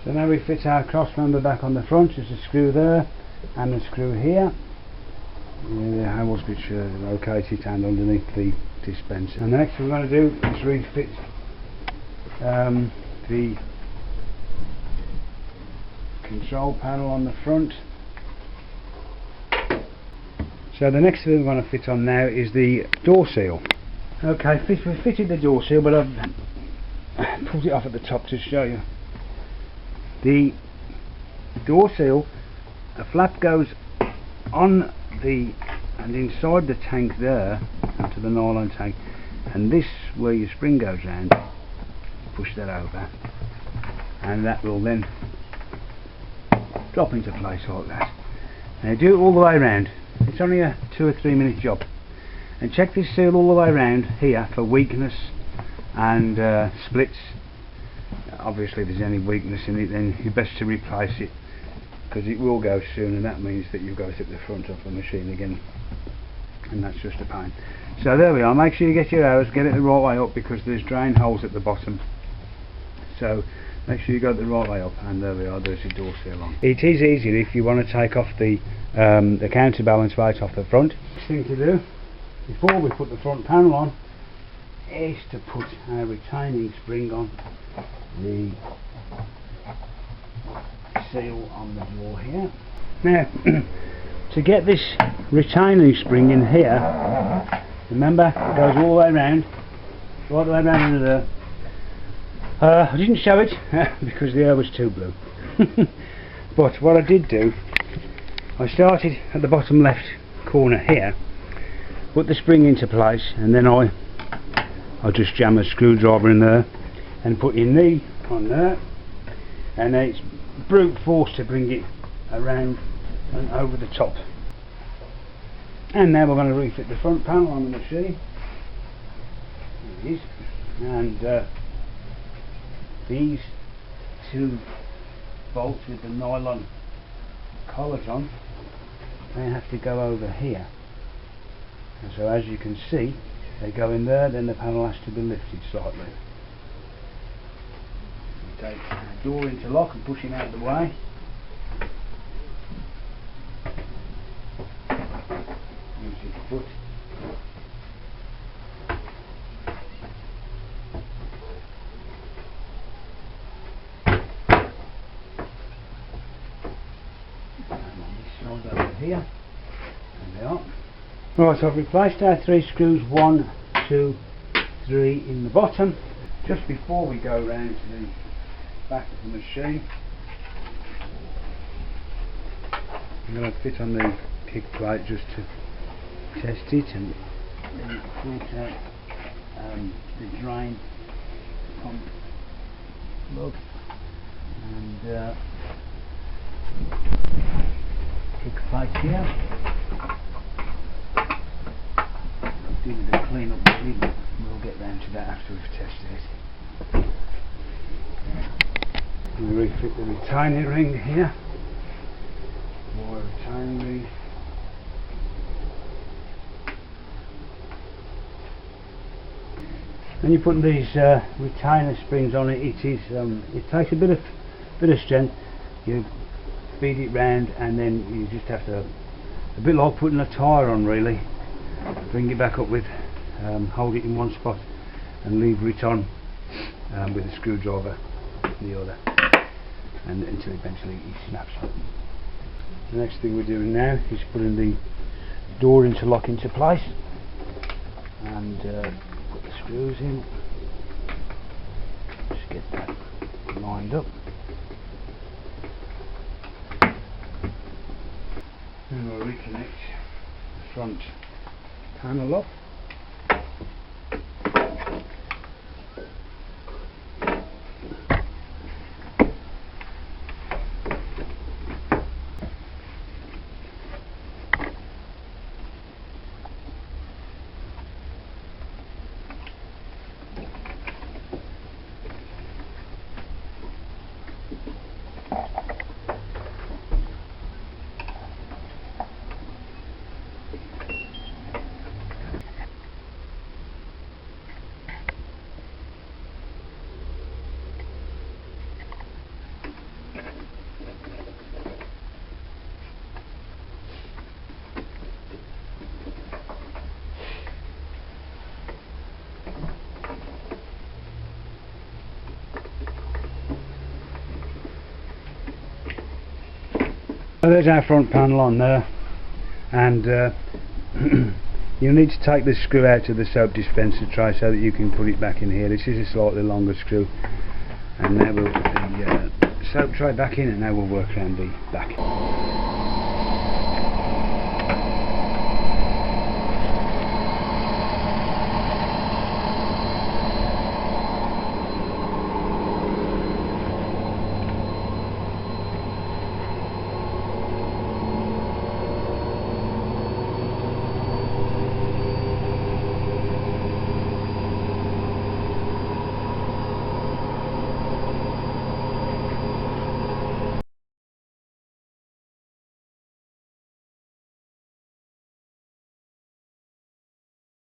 So now we fit our cross member back on the front. There's a screw there and a screw here. The handles which are located and underneath the dispenser. And the next thing we're going to do is refit the control panel on the front. So the next thing we're going to fit on now is the door seal. Okay, we fitted the door seal, but I've pulled it off at the top to show you. The door seal, a flap goes on the and inside the tank there, into the nylon tank, and this where your spring goes round, push that over, and that will then drop into place like that. Now do it all the way around. It's only a 2 or 3 minute job, and check this seal all the way around here for weakness and splits. Obviously if there's any weakness in it, then you're best to replace it, because it will go soon, and that means that you've got to take the front off the machine again, and that's just a pain. So there we are. Make sure you get your arrows, get it the right way up, because there's drain holes at the bottom, so make sure you got it the right way up. And there we are, there's your door seal on. It is easier if you want to take off the counterbalance weight off the front. Next thing to do before we put the front panel on is to put our retaining spring on the seal on the door here. Now to get this retaining spring in here, remember it goes all the way around, right the way around under there. I didn't show it because the air was too blue. But what I did do, I started at the bottom left corner here, put the spring into place, and then I just jam a screwdriver in there and put your knee on there, and then it's brute force to bring it around and over the top. And now we're going to refit the front panel on the machine. There it is. And these 2 bolts with the nylon collars on, they have to go over here, and so as you can see they go in there, then the panel has to be lifted slightly. You take the door interlock and push it out of the way. Use your foot. Over here, and they are. Right, so I've replaced our 3 screws, 1, 2, 3 in the bottom. Just before we go round to the back of the machine, I'm going to fit on the kick plate just to test it, and then sort out the drain pump plug, and kick plate here. Do the clean up machine, but we'll get round to that after we've tested it. We refit the retaining ring here. More retaining ring. When you're putting these retainer springs on it, it takes a bit of strength. You feed it round, and then you just have to, a bit like putting a tyre on really, bring it back up with, hold it in one spot and lever it on with a screwdriver in the other, and until eventually it snaps. The next thing we're doing now is putting the door interlock into place, and put the screws in, just get that lined up. And we'll reconnect the front panel up. So there's our front panel on there, and you need to take the screw out of the soap dispenser tray so that you can put it back in here. This is a slightly longer screw, and now we'll put the soap tray back in, and now we'll work around the back.